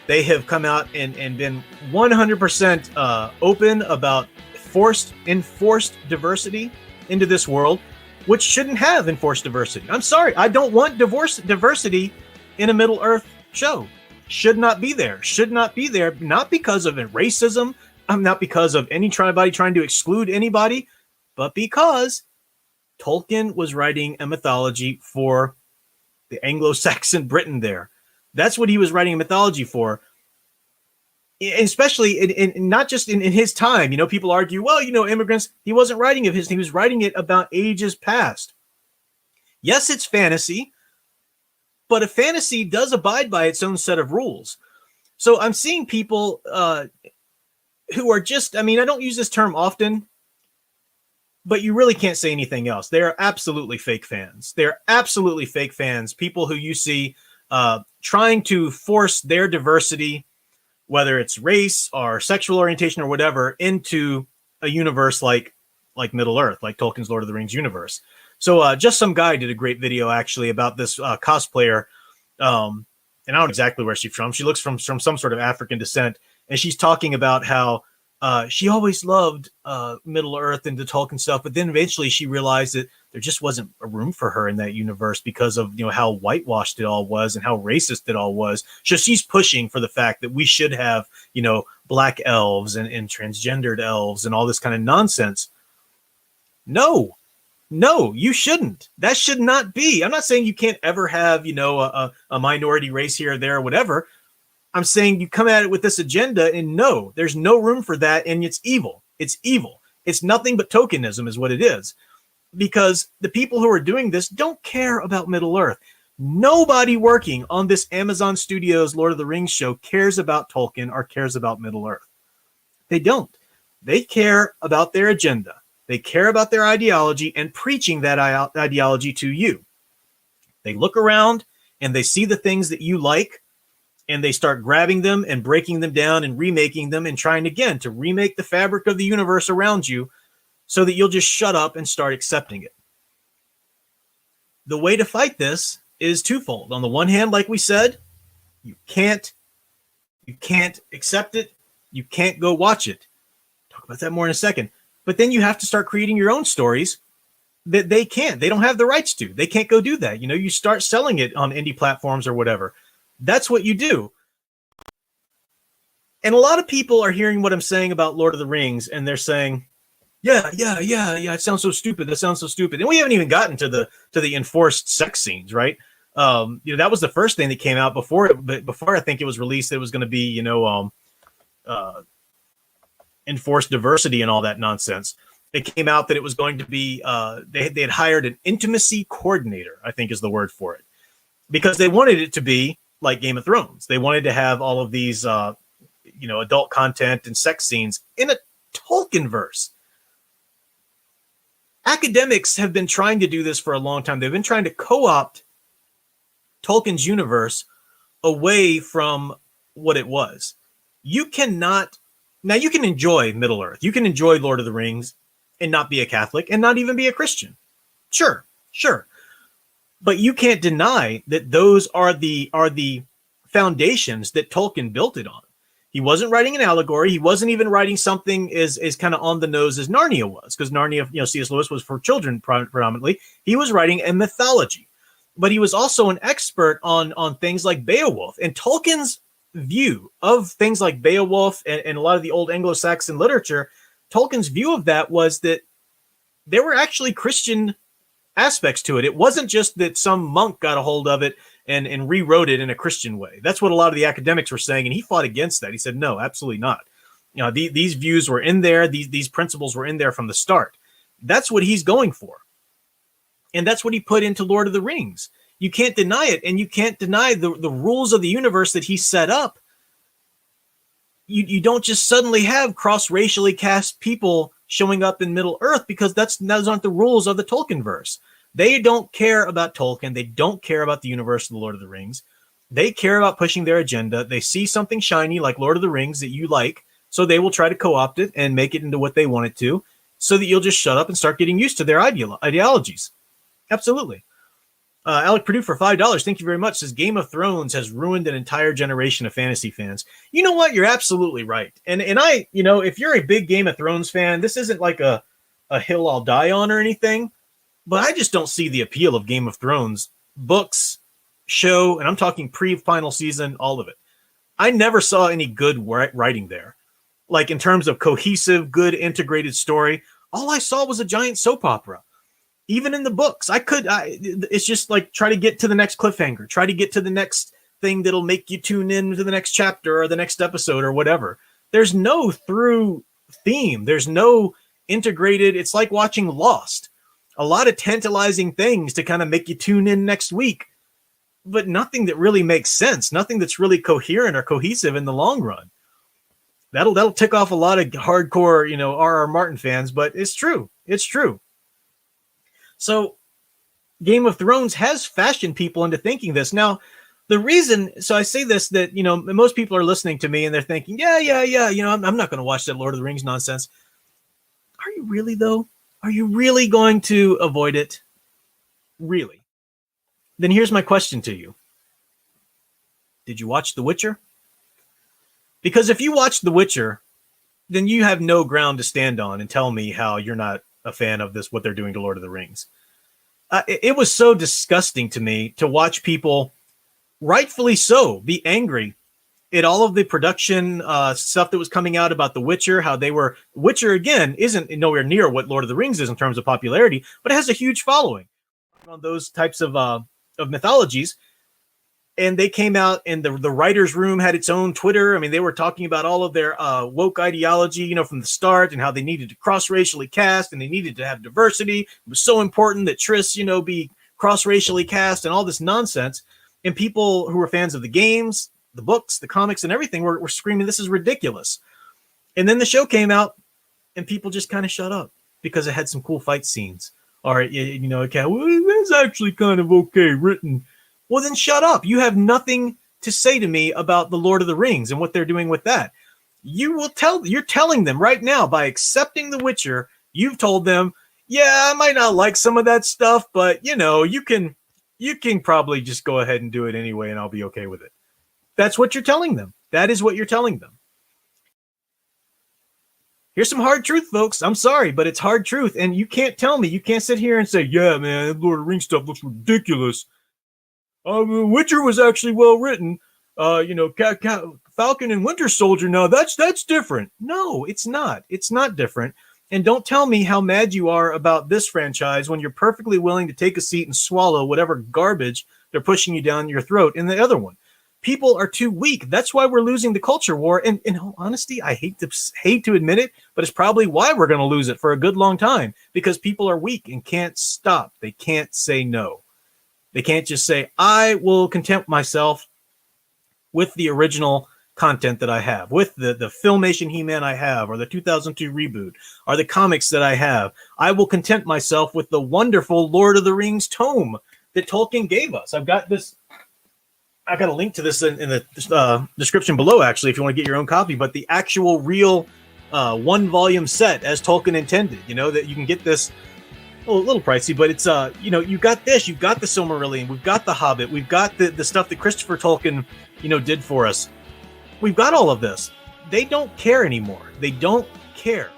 They have come out and been 100% open about enforced diversity into this world, which shouldn't have enforced diversity. I'm sorry, I don't want diversity in a Middle Earth show. Should not be there. Should not be there. Not because of racism. Not because of anybody trying to exclude anybody, but because Tolkien was writing a mythology for the Anglo-Saxon Britain there. That's what he was writing a mythology for. Especially in not just in his time. You know, people argue, well, you know, immigrants, he wasn't writing of his, he was writing it about ages past. Yes, it's fantasy, but a fantasy does abide by its own set of rules. So I'm seeing people who are just, I mean, I don't use this term often, but you really can't say anything else. They are absolutely fake fans. They're absolutely fake fans. People who you see trying to force their diversity, whether it's race or sexual orientation or whatever, into a universe like Middle Earth, like Tolkien's Lord of the Rings universe. So just some guy did a great video actually about this cosplayer. And I don't know exactly where she's from. She looks from some sort of African descent. And she's talking about how she always loved Middle Earth and the Tolkien stuff. But then eventually she realized that there just wasn't a room for her in that universe because of, you know, how whitewashed it all was and how racist it all was. So she's pushing for the fact that we should have, you know, black elves and transgendered elves and all this kind of nonsense. No, you shouldn't. That should not be. I'm not saying you can't ever have, you know, a minority race here or there or whatever. I'm saying you come at it with this agenda and no, there's no room for that. And it's evil. It's evil. It's nothing but tokenism is what it is. Because the people who are doing this don't care about Middle Earth. Nobody working on this Amazon Studios Lord of the Rings show cares about Tolkien or cares about Middle Earth. They don't. They care about their agenda. They care about their ideology and preaching that ideology to you. They look around and they see the things that you like and they start grabbing them and breaking them down and remaking them and trying again to remake the fabric of the universe around you so that you'll just shut up and start accepting it. The way to fight this is twofold. On the one hand, like we said, you can't accept it. You can't go watch it. Talk about that more in a second. But then you have to start creating your own stories that they can't. They don't have the rights to. They can't go do that. You know, you start selling it on indie platforms or whatever. That's what you do. And a lot of people are hearing what I'm saying about Lord of the Rings, and they're saying, yeah, it sounds so stupid. That sounds so stupid. And we haven't even gotten to the enforced sex scenes, right? You know, that was the first thing that came out before I think it was released. It was going to be, you know, enforced diversity and all that nonsense. It came out that it was going to be they had hired an intimacy coordinator, I think is the word for it, because they wanted it to be like Game of Thrones. They wanted to have all of these you know, adult content and sex scenes in a Tolkien verse. Academics have been trying to do this for a long time. They've been trying to co-opt Tolkien's universe away from what it was. You cannot. Now, you can enjoy Middle Earth. You can enjoy Lord of the Rings and not be a Catholic and not even be a Christian. Sure. But you can't deny that those are the foundations that Tolkien built it on. He wasn't writing an allegory. He wasn't even writing something as kind of on the nose as Narnia was, because Narnia, you know, C.S. Lewis was for children predominantly. He was writing a mythology, but he was also an expert on things like Beowulf. And Tolkien's view of things like Beowulf and a lot of the old Anglo-Saxon literature, Tolkien's view of that was that there were actually Christian aspects to it. It wasn't just that some monk got a hold of it and rewrote it in a Christian way. That's what a lot of the academics were saying, and he fought against that. He said, no, absolutely not. You know, these views were in there. These principles were in there from the start. That's what he's going for. And that's what he put into Lord of the Rings. You can't deny it, and you can't deny the rules of the universe that he set up. You don't just suddenly have cross-racially cast people showing up in Middle Earth, because those aren't the rules of the Tolkien verse. They don't care about Tolkien. They don't care about the universe of the Lord of the Rings. They care about pushing their agenda. They see something shiny like Lord of the Rings that you like, so they will try to co-opt it and make it into what they want it to, so that you'll just shut up and start getting used to their ideologies. Absolutely. Alec Purdue for $5. Thank you very much. Says Game of Thrones has ruined an entire generation of fantasy fans. You know what? You're absolutely right. And I, if you're a big Game of Thrones fan, this isn't like a hill I'll die on or anything, but I just don't see the appeal of Game of Thrones books, show, and I'm talking pre-final season, all of it. I never saw any good writing there. Like in terms of cohesive, good integrated story, all I saw was a giant soap opera. Even in the books, it's just like try to get to the next cliffhanger, try to get to the next thing that'll make you tune in to the next chapter or the next episode or whatever. There's no through theme. There's no integrated. It's like watching Lost. A lot of tantalizing things to kind of make you tune in next week, but nothing that really makes sense. Nothing that's really coherent or cohesive in the long run. That'll tick off a lot of hardcore, R.R. Martin fans, but it's true. It's true. So Game of Thrones has fashioned people into thinking this. Now, the reason, so I say this, that, most people are listening to me and they're thinking, yeah, I'm not going to watch that Lord of the Rings nonsense. Are you really, though? Are you really going to avoid it? Really? Then here's my question to you. Did you watch The Witcher? Because if you watched The Witcher, then you have no ground to stand on and tell me how you're not a fan of this, what they're doing to Lord of the Rings. It was so disgusting to me to watch people, rightfully so, be angry at all of the production stuff that was coming out about The Witcher, how they were, Witcher again isn't nowhere near what Lord of the Rings is in terms of popularity, but it has a huge following on those types of mythologies. And they came out and the writer's room had its own Twitter. I mean, they were talking about all of their woke ideology, from the start, and how they needed to cross-racially cast and they needed to have diversity. It was so important that Triss, be cross-racially cast and all this nonsense. And people who were fans of the games, the books, the comics, and everything were screaming, this is ridiculous. And then the show came out and people just kind of shut up because it had some cool fight scenes. Or, it's actually kind of okay written. Well, then shut up. You have nothing to say to me about the Lord of the Rings and what they're doing with that. You're telling them right now by accepting The Witcher, you've told them, yeah, I might not like some of that stuff, but you can probably just go ahead and do it anyway and I'll be okay with it. That's what you're telling them. That is what you're telling them. Here's some hard truth, folks. I'm sorry, but it's hard truth. And you can't tell me, you can't sit here and say, yeah, man, that Lord of the Rings stuff looks ridiculous. Witcher was actually well written. Falcon and Winter Soldier. No, that's different. No, it's not. It's not different. And don't tell me how mad you are about this franchise when you're perfectly willing to take a seat and swallow whatever garbage they're pushing you down your throat in the other one. People are too weak. That's why we're losing the culture war. And in all honesty, I hate to admit it, but it's probably why we're going to lose it for a good long time, because people are weak and can't stop. They can't say no. They can't just say, I will content myself with the original content that I have, with the Filmation He-Man I have, or the 2002 reboot, or the comics that I have. I will content myself with the wonderful Lord of the Rings tome that Tolkien gave us. I've got a link to this in the description below, actually, if you want to get your own copy, but the actual real one-volume set as Tolkien intended, that you can get this. A little pricey, but it's you got this, you've got the Silmarillion, we've got the Hobbit, we've got the stuff that Christopher Tolkien did for us. We've got all of this. They don't care anymore. They don't care.